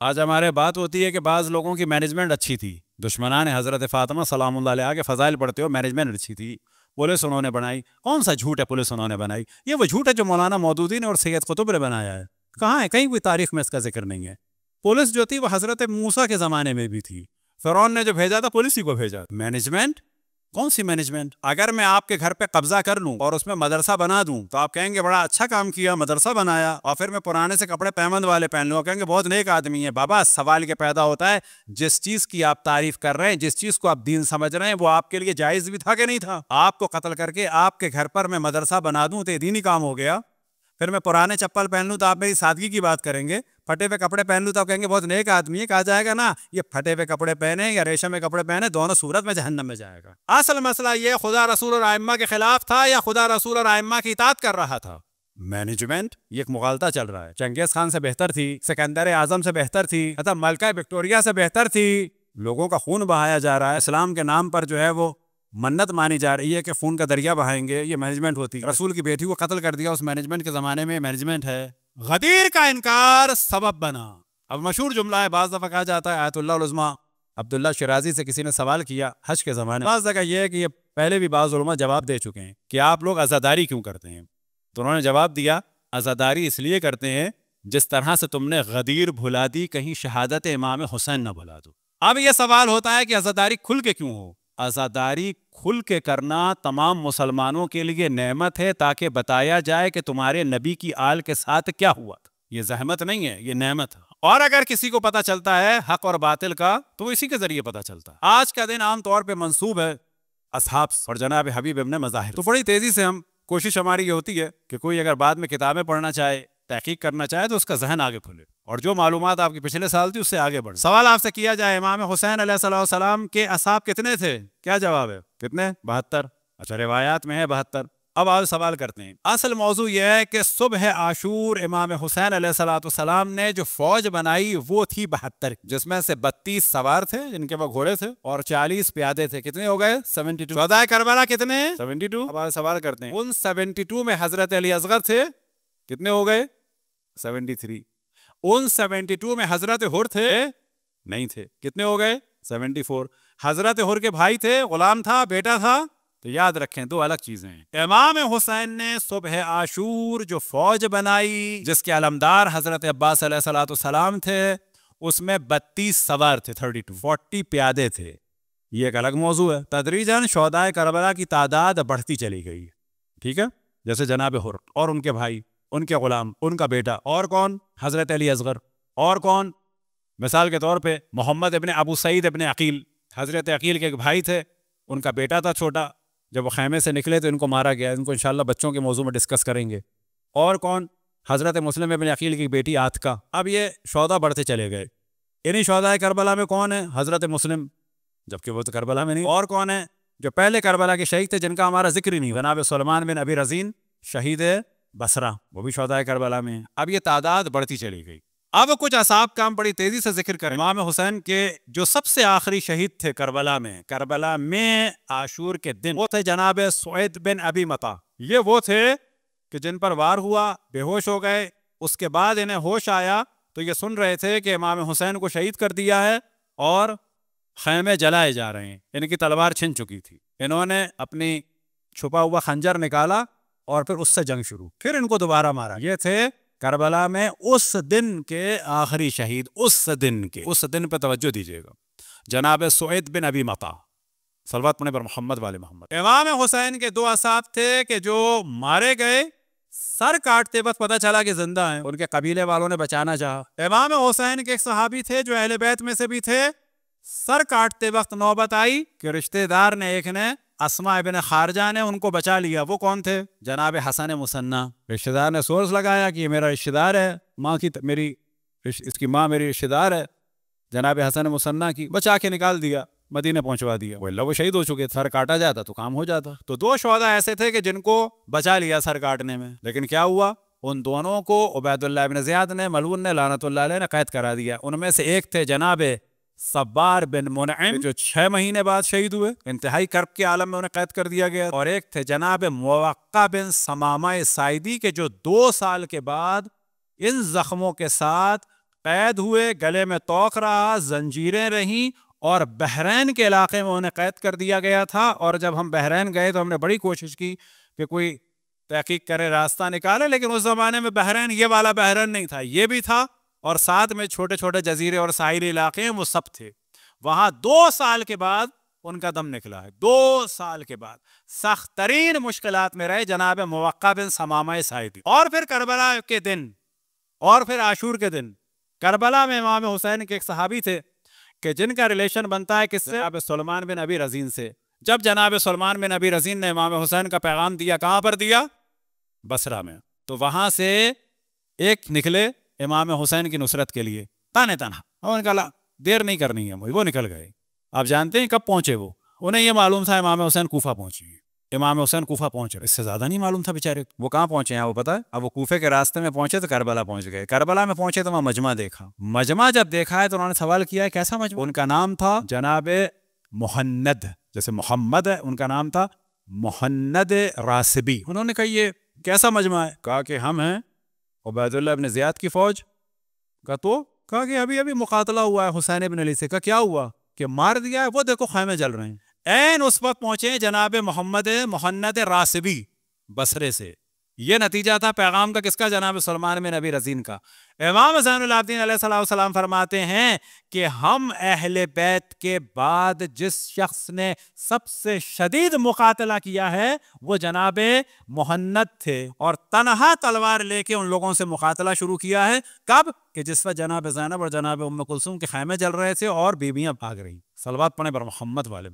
आज हमारे बात होती है कि बाज़ लोगों की मैनेजमेंट अच्छी थी, दुश्मनान हज़रत फ़ातिमा सलामुल्लाह अलैहा के फ़ज़ाइल पढ़ते हो, मैनेजमेंट अच्छी थी, पुलिस उन्होंने बनाई। कौन सा झूठ है पुलिस उन्होंने बनाई? ये वो झूठ है जो मौलाना मौदूदी ने और सैयद कुतुब ने बनाया है। कहाँ है? कहीं कोई तारीख में इसका जिक्र नहीं है। पुलिस जो थी वो हज़रत मूसा के ज़माने में भी थी, फ़िरौन ने जो भेजा था पुलिस ही को भेजा। मैनेजमेंट कौन सी मैनेजमेंट? अगर मैं आपके घर पे कब्जा कर लूं और उसमें मदरसा बना दूं तो आप कहेंगे बड़ा अच्छा काम किया, मदरसा बनाया, और फिर मैं पुराने से कपड़े पैमंद वाले पहन लूं, कहेंगे बहुत नेक आदमी है। बाबा, सवाल ये पैदा होता है, जिस चीज की आप तारीफ कर रहे हैं, जिस चीज को आप दीन समझ रहे हैं, वो आपके लिए जायज भी था कि नहीं था? आपको कत्ल करके आपके घर पर मैं मदरसा बना दूं तो ये दीनी काम हो गया। फिर मैं पुराने चप्पल पहन लूं तो आप मेरी सादगी की बात करेंगे, फटे हुए कपड़े पहन लूं तो आप कहेंगे बहुत नेक आदमी है। कहा जाएगा ना, ये फटे हुए कपड़े पहने या रेशम में कपड़े पहने, दोनों सूरत में जहन्नम में जाएगा। असल मसला ये खुदा रसूल और आइम्मा के खिलाफ था या खुदा रसूल और आइम्मा की इताअत कर रहा था? मैनेजमेंट ये एक मुगालता चल रहा है। चंगेज खान से बेहतर थी, सिकंदर आजम से बेहतर थी, अतः मलका विक्टोरिया से बेहतर थी। लोगों का खून बहाया जा रहा है, इस्लाम के नाम पर जो है वो मन्नत मानी जा रही है कि खून का दरिया बहाएंगे, ये मैनेजमेंट होती है। रसूल की बेटी को कत्ल कर दिया, उस मैनेजमेंट के ज़माने में मैनेजमेंट है। गदीर का इनकार सबब बना। अब मशहूर जुमला है, बाज़ दफ़ा कहा जाता है, आयतुल्लाह उज़्मा अब्दुल्ला शिराजी से किसी ने सवाल किया हज के ज़माने, बाज़ जगह यह है कि ये पहले भी बाज़ उलमा जवाब दे चुके हैं कि आप लोग अज़ादारी क्यों करते हैं? तो उन्होंने जवाब दिया, अज़ादारी इसलिए करते हैं जिस तरह से तुमने गदीर भुला दी, कहीं शहादत इमाम हुसैन न भुला दो। अब यह सवाल होता है कि अज़ादारी खुल के क्यों हो? अज़ादारी खुल के करना तमाम मुसलमानों के लिए नेमत है, ताकि बताया जाए कि तुम्हारे नबी की आल के साथ क्या हुआ था। ये जहमत नहीं है, ये नेमत है। और अगर किसी को पता चलता है हक और बातिल का, तो वो इसी के जरिए पता चलता है। आज का दिन आमतौर पर मंसूब है असहाब और जनाब हबीब इब्न मज़ाहिर। तो बड़ी तेजी से हम कोशिश हमारी ये होती है कि कोई अगर बाद में किताबें पढ़ना चाहे, तहकीक करना चाहे, तो उसका जहन आगे खुले और जो मालूमात आपकी पिछले साल थी उससे आगे बढ़े। सवाल आपसे किया जाए, इमाम हुसैन अलैहिस्सलाम के असहाब कितने थे? क्या जवाब है? कितने? 72। अच्छा, रिवायात में है 72। अब आप सवाल करते हैं, असल मौजू यह है कि सुबह आशूर इमाम हुसैन अलैहिस्सलाम ने जो फौज बनाई वो थी 72, जिसमें से 32 सवार थे जिनके पास घोड़े थे और 40 प्यादे थे। कितने हो गए? 72। शोहदाए करबला कितने? 72। अब आप सवाल करते हैं, उन 72 में हजरत अली असगर थे, कितने हो गए? 73। उन 72 में हजरत हुर थे? नहीं थे, कितने हो गए? 74। हजरत हुर के भाई थे, गुलाम था, बेटा था? तो याद रखें, दो अलग चीजें हैं। इमाम हुसैन ने सुबह आशूर जो फौज बनाई, जिसके अलमदार हजरत अब्बास अलैहिस्सलाम थे, उसमें 32 सवार थे, 32, 40 प्यादे थे। ये एक अलग मौजू है। तदरीजन शोहदाए करबला की तादाद बढ़ती चली गई, ठीक है? जैसे जनाब हुर और उनके भाई, उनके गुलाम, उनका बेटा, और कौन? हजरत अली असगर। और कौन? मिसाल के तौर पे मोहम्मद इब्ने अबू सईद इब्ने अकील, हजरत अकील के एक भाई थे, उनका बेटा था छोटा, जब वो खैमे से निकले तो इनको मारा गया। इनको इंशाल्लाह बच्चों के मौजू में डिस्कस करेंगे। और कौन? हजरत मुस्लिम इब्ने अकील की बेटी आतका। अब ये शौदा बढ़ते चले गए। इन्हीं शौदाए करबला में कौन है? हजरत मुस्लिम, जबकि वो तो करबला में नहीं। और कौन है जो पहले करबला के शहीद थे, जिनका हमारा जिक्र ही नहीं? जनाब सुलेमान बिन अबी रजीन, शहीद बसरा, वो भी शौदाए करबला में है। अब ये तादाद बढ़ती चली गई। अब कुछ असाब का हम बड़ी तेजी से जिक्र करें। इमाम हुसैन के जो सबसे आखिरी शहीद थे करबला में आशूर के दिन, वो थे जनाब सुएद बिन अबी मता। ये वो थे कि जिन पर वार हुआ, बेहोश हो गए, उसके बाद इन्हें होश आया तो ये सुन रहे थे कि इमाम हुसैन को शहीद कर दिया है और खैमे जलाए जा रहे हैं। इनकी तलवार छिन चुकी थी। इन्होंने अपनी छुपा हुआ खंजर निकाला और फिर उससे जंग शुरू, फिर इनको दोबारा मारा। ये थे करबला में उस दिन के आखिरी शहीद। उस दिन पे तवज्जो दीजिएगा, जनाब सुएद बिन अबी मता, सलवत पर मोहम्मद वाले मोहम्मद। इमाम हुसैन के दो असाब थे कि जो मारे गए, सर काटते वक्त पता चला कि जिंदा हैं, उनके कबीले वालों ने बचाना चाहा। इमाम हुसैन के एक सहाबी थे जो अहले बैत में से भी थे, सर काटते वक्त नौबत आई कि रिश्तेदार ने, एक ने, अस्मा इब्न खारजा ने उनको बचा लिया। वो कौन थे? जनाब हसन मुसन्ना। रिश्तेदार ने सोर्स लगाया कि ये मेरा रिश्तेदार है, माँ की मेरी इसकी माँ मेरी रिश्तेदार है, जनाब हसन मुसन्ना की। बचा के निकाल दिया, मदीने पहुंचवा दिया। वो शहीद हो चुके, सर काटा जाता तो काम हो जाता। तो दो शोहदा ऐसे थे कि जिनको बचा लिया सर काटने में, लेकिन क्या हुआ? उन दोनों को उबैदुल्लाह इब्न ज़ियाद ने, मलऊन ने, लानतुल्लाह अलैह ने कैद करा दिया। उनमें से एक थे जनाब सब्बार बिन मुनइम, जो 6 महीने बाद शहीद हुए, इंतहाई कर्ब के आलम में उन्हें कैद कर दिया गया। और एक थे जनाब मुवक्का बिन समामा साइदी के, जो 2 साल के बाद इन जख्मों के साथ कैद हुए, गले में तोक रहा, जंजीरें रहीं, और बहरैन के इलाके में उन्हें कैद कर दिया गया था। और जब हम बहरैन गए तो हमने बड़ी कोशिश की कि कोई तहकीक करे, रास्ता निकाले, लेकिन उस जमाने में बहरैन ये वाला बहरैन नहीं था, ये भी था और साथ में छोटे छोटे जजीरे और साहिली इलाके हैं, वो सब थे। वहां 2 साल के बाद उनका दम निकला है। 2 साल के बाद सख्त तरीन मुश्किलात में रहे जनाब मुवक्का बिन समामा साइदी। और फिर करबला के दिन और फिर आशूर के दिन करबला में इमाम हुसैन के एक सहाबी थे कि जिनका रिलेशन बनता है किससे, जनाब सुलेमान बिन अबी रजीन से। जब जनाब सुलेमान बिन अबी रजीन ने इमाम हुसैन का पैगाम दिया, कहां पर दिया? बसरा में। तो वहां से एक निकले इमाम हुसैन की नुसरत के लिए ताने तना, और उनका देर नहीं करनी है, वो निकल गए। आप जानते हैं कब पहुंचे वो? उन्हें यह मालूम था इमाम हुसैन कूफा पहुंचे, इमाम हुसैन कूफा पहुंचे, इससे ज्यादा नहीं मालूम था बेचारे वो कहाँ पहुंचे हैं। वो पता है, अब वो कूफे के रास्ते में पहुंचे तो करबला पहुंच गए। करबला में पहुंचे तो वहां मजमा देखा। मजमा जब देखा है तो उन्होंने सवाल किया है कैसा मजमा? उनका नाम था जनाब मुहन्नद, जैसे मोहम्मद है, उनका नाम था मुहन्नद रासिबी। उन्होंने कहा ये कैसा मजमा है? कहा कि हम हैं उबैदुल्लाह इब्न ज़ियाद की फौज का। तो कहा कि अभी अभी मुकातला हुआ है हुसैन इब्न अली से। कहा क्या हुआ? कि मार दिया है, वो देखो खैमे जल रहे हैं। ऐन उस वक्त पहुंचे जनाब मोहम्मद मुहन्नद रासिबी बसरे से। ये नतीजा था पैगाम का किसका? जनाब सुलेमान बिन अबी रजीन का। इमाम ज़ैनुल आबिदीन अलैहिस्सलाम फरमाते हैं कि हम अहले बैत के बाद जिस शख्स ने सबसे शदीद मुकातला किया है वो जनाब मुहन्नद थे, और तनहा तलवार लेके उन लोगों से मुकातला शुरू किया है। कब? कि जिस वक्त जनाब ज़ैनब और जनाब उम्मे कुलसूम के खैमे जल रहे थे और बीबियां भाग रही। सलवात पढ़े बर मोहम्मद वाले।